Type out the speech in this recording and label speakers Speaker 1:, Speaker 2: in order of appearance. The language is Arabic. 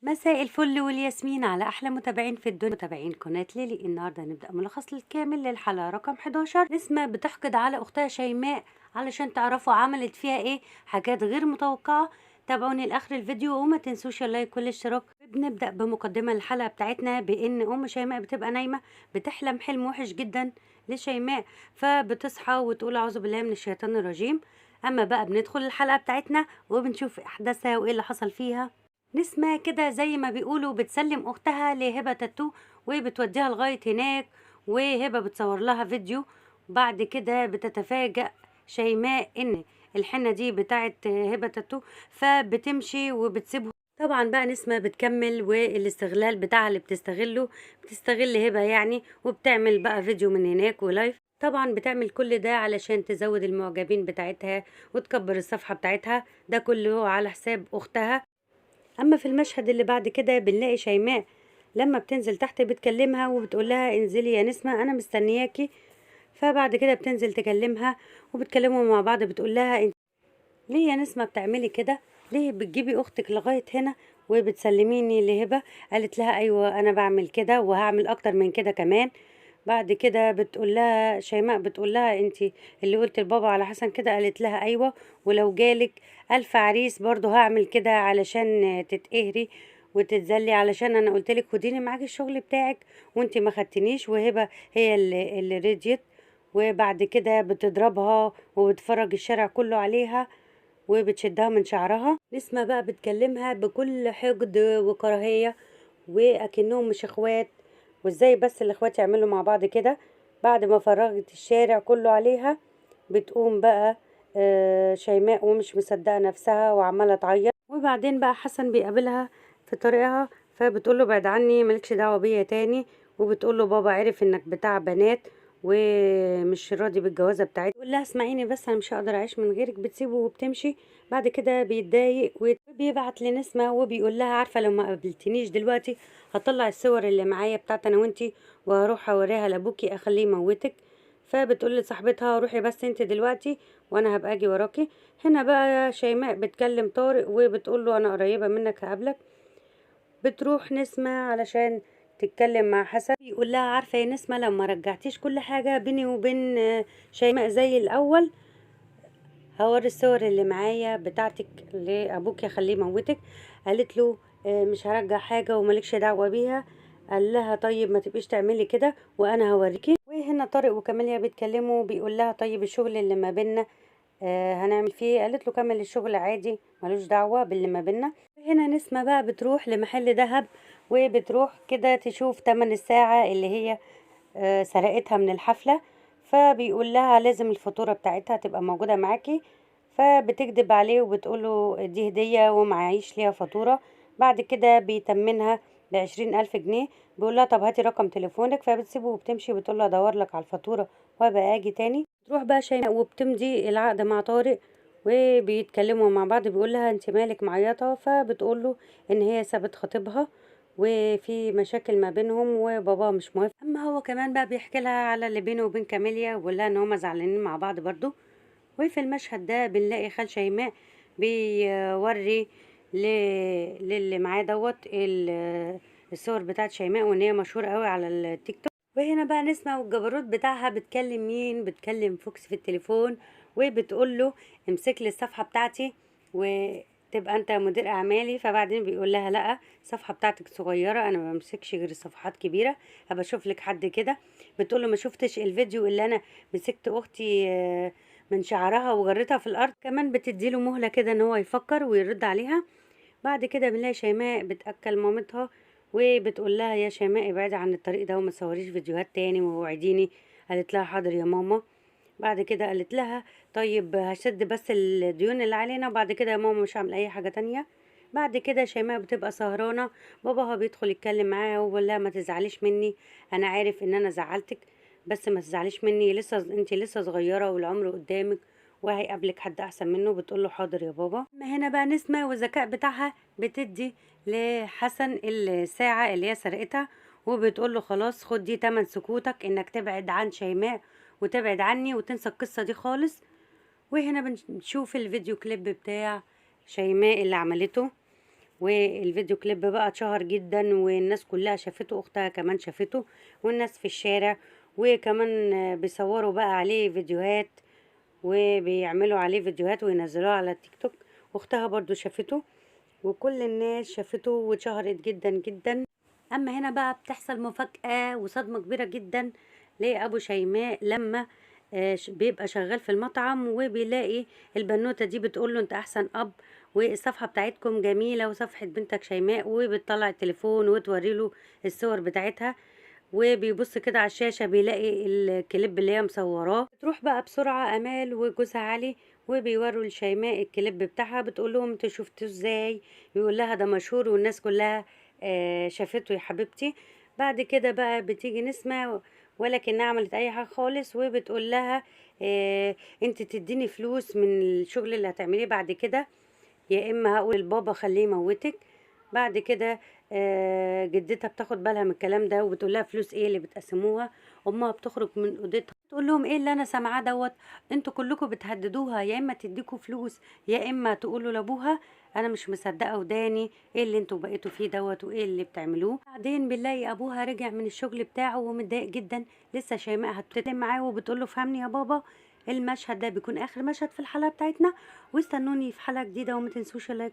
Speaker 1: مساء الفل والياسمين على احلى متابعين في الدنيا، متابعين قناه ليلي. النهارده هنبدا ملخص الكامل للحلقه رقم 11. نسمه بتحقد على اختها شيماء علشان تعرفوا عملت فيها ايه، حاجات غير متوقعه. تابعوني لاخر الفيديو وما تنسوش اللايك والاشتراك. بنبدا بمقدمه الحلقه بتاعتنا بان ام شيماء بتبقى نايمه، بتحلم حلم وحش جدا لشيماء، فبتصحى وتقول اعوذ بالله من الشيطان الرجيم. اما بقى بندخل الحلقه بتاعتنا وبنشوف احداثها وايه اللي حصل فيها. نسمة كده زي ما بيقولوا بتسلم أختها لهبة تاتو وبتوديها لغاية هناك، وهبة بتصور لها فيديو. بعد كده بتتفاجأ شيماء إن الحنة دي بتاعت هبة تاتو، فبتمشي وبتسيبه. طبعا بقى نسمة بتكمل والاستغلال بتاعها اللي بتستغله، بتستغل هبة يعني، وبتعمل بقى فيديو من هناك ولايف. طبعا بتعمل كل ده علشان تزود المعجبين بتاعتها وتكبر الصفحة بتاعتها، ده كله على حساب أختها. اما في المشهد اللي بعد كده بنلاقي شيماء لما بتنزل تحت بتكلمها وبتقول لها انزلي يا نسمة انا مستنياكي. فبعد كده بتنزل تكلمها وبتكلموا مع بعض، بتقول لها انت ليه يا نسمة بتعملي كده؟ ليه بتجيبي اختك لغاية هنا وبتسلميني لهبة؟ قالت لها ايوه انا بعمل كده وهعمل اكتر من كده كمان. بعد كده بتقول لها شيماء، بتقول لها انت اللي قلت لبابا على حسن كده؟ قالت لها ايوه، ولو جالك الف عريس برضه هعمل كده علشان تتقهري وتتذلي، علشان انا قلت لك خديني معاكي الشغل بتاعك وانت ما خدتنيش. وهبه هي اللي رضيت. وبعد كده بتضربها وبتفرج الشارع كله عليها وبتشدها من شعرها. نسمة بقى بتكلمها بكل حقد وكراهية واكنهم مش اخوات، وازاي بس الاخوات يعملوا مع بعض كده. بعد ما فرغت الشارع كله عليها بتقوم بقى شيماء ومش مصدقة نفسها وعمالة تعيط. وبعدين بقى حسن بيقابلها في طريقها، فبتقول له بعد عني مالكش دعوة بيا تاني. وبتقول له بابا عرف انك بتاع بنات ومش راضي بالجوازة بتاعتي. تقول لها اسمعيني بس انا مش هقدر اعيش من غيرك، بتسيبه وبتمشي. بعد كده بيتضايق وبيبعت لنسمة وبيقول لها عارفة لو ما قابلتنيش دلوقتي هطلع الصور اللي معايا بتاعت انا وانتي وهروح اوريها لابوكي اخليه يموتك. فبتقول لصاحبتها روحي بس انت دلوقتي وانا هبقى اجي وراكي. هنا بقى شيماء بتكلم طارق وبتقول له انا قريبة منك هقابلك. بتروح نسمة علشان تتكلم مع حسن، يقول لها عارفة يا نسمة لما رجعتيش كل حاجة بيني وبين شيماء زي الأول هوري الصور اللي معايا بتاعتك لأبوك يخليه يموتك. قالت له مش هرجع حاجة وملكش دعوة بيها. قال لها طيب ما تبقيش تعملي كده وانا هوريكي. وهنا طارق وكاميليا بيتكلموا، بيقول لها طيب الشغل اللي ما بينا هنعمل فيه. قالت له كمل الشغل عادي ملوش دعوة باللي ما بينا. هنا نسمة بقى بتروح لمحل ذهب وبتروح كده تشوف تمن الساعة اللي هي سرقتها من الحفلة. فبيقول لها لازم الفاتورة بتاعتها تبقى موجودة معاكي. فبتكذب عليه وبتقوله دي هدية ومعيش ليها فاتورة. بعد كده بيتمنها ب20,000 جنيه. بيقول لها طب هاتي رقم تليفونك، فبتسيبه وبتمشي. بتقول لها ادور لك على الفاتورة وابقى اجي تاني. تروح بقى شيماء وبتمضي العقد مع طارق وبيتكلموا مع بعض. بيقول لها انت مالك معيطة؟ فبتقول له ان هي سابت خطيبها وفي مشاكل ما بينهم وبابا مش موافق. اما هو كمان بقى بيحكي لها على اللي بينه وبين كاميليا وبيقول لها ان هما زعلانين مع بعض برضو. وفي المشهد ده بنلاقي خال شيماء بيوري ل... للي معاه دوت الصور بتاعت شيماء وان هي مشهورة قوي على التيك توك. وهنا بقى نسمة والجبروت بتاعها بتكلم مين؟ بتكلم فوكس في التليفون وبتقول له امسك لي الصفحة بتاعتي وتبقى انت مدير اعمالي. فبعدين بيقول لها لا، الصفحة بتاعتك صغيرة انا ما بمسكش غير الصفحات كبيرة، هبقى اشوف لك حد كده. بتقول له ما شفتش الفيديو اللي انا مسكت اختي من شعرها وجرتها في الارض؟ كمان بتديله مهلة كده ان هو يفكر ويرد عليها. بعد كده بنلاقي شيماء بتأكل مامتها وبتقول لها يا شيماء ابعدي عن الطريق ده وما تصوريش فيديوهات تاني ووعديني. قالت لها حاضر يا ماما. بعد كده قالت لها طيب هشد بس الديون اللي علينا وبعد كده يا ماما مش هعمل اي حاجة تانية. بعد كده شيماء بتبقى سهرانة، باباها بيدخل يتكلم معاها وبيقول لها ما تزعليش مني، انا عارف ان انا زعلتك بس ما تزعليش مني، لسه انتي لسه صغيرة والعمر قدامك وهيقابلك حد احسن منه. بتقول له حاضر يا بابا. ما هنا بقى نسمة والذكاء بتاعها بتدي لحسن الساعة اللي هي سرقتها وبتقول له خلاص خد دي تمن سكوتك انك تبعد عن شيماء وتبعد عني وتنسى القصة دي خالص. وهنا بنشوف الفيديو كليب بتاع شيماء اللي عملته والفيديو كليب بقى اتشهر جدا والناس كلها شافته، اختها كمان شافته والناس في الشارع، وكمان بيصوروا بقى عليه فيديوهات وبيعملوا عليه فيديوهات وينزلوها على التيك توك. واختها برضو شافته وكل الناس شافته واتشهرت جدا جدا. اما هنا بقى بتحصل مفاجأة وصدمة كبيرة جدا لأبو شيماء لما بيبقى شغال في المطعم وبيلاقي البنوتة دي بتقول له انت احسن اب، والصفحة بتاعتكم جميلة وصفحة بنتك شيماء، وبتطلع التليفون وتوري له الصور بتاعتها، وبيبص كده على الشاشة بيلاقي الكليب اللي هي مصوراه. بتروح بقى بسرعة امال وجوزها علي وبيوروا لشيماء الكليب بتاعها، بتقول لهم انتوا شفتوه ازاي؟ يقول لها ده مشهور والناس كلها شافته يا حبيبتي. بعد كده بقى بتيجي نسمة ولكنها عملت اي حاجة خالص، وبتقول لها انت تديني فلوس من الشغل اللي هتعمليه بعد كده، يا اما هقول لبابا خليه يموتك. بعد كده جدتها بتاخد بالها من الكلام ده وبتقول لها فلوس ايه اللي بتقسموها. امها بتخرج من اوضتها تقول لهم ايه اللي انا سامعاه دوت، انتوا كلكم بتهددوها يا اما تديكوا فلوس يا اما تقولوا لابوها. انا مش مصدقه وداني، ايه اللي انتوا بقيتوا فيه دوت وايه اللي بتعملوه؟ بعدين بنلاقي ابوها رجع من الشغل بتاعه ومتضايق جدا. لسه شيماء هتتكلم معاه وبتقول له فهمني يا بابا. المشهد ده بيكون اخر مشهد في الحلقه بتاعتنا، واستنوني في حلقه جديده وما تنسوش اللايك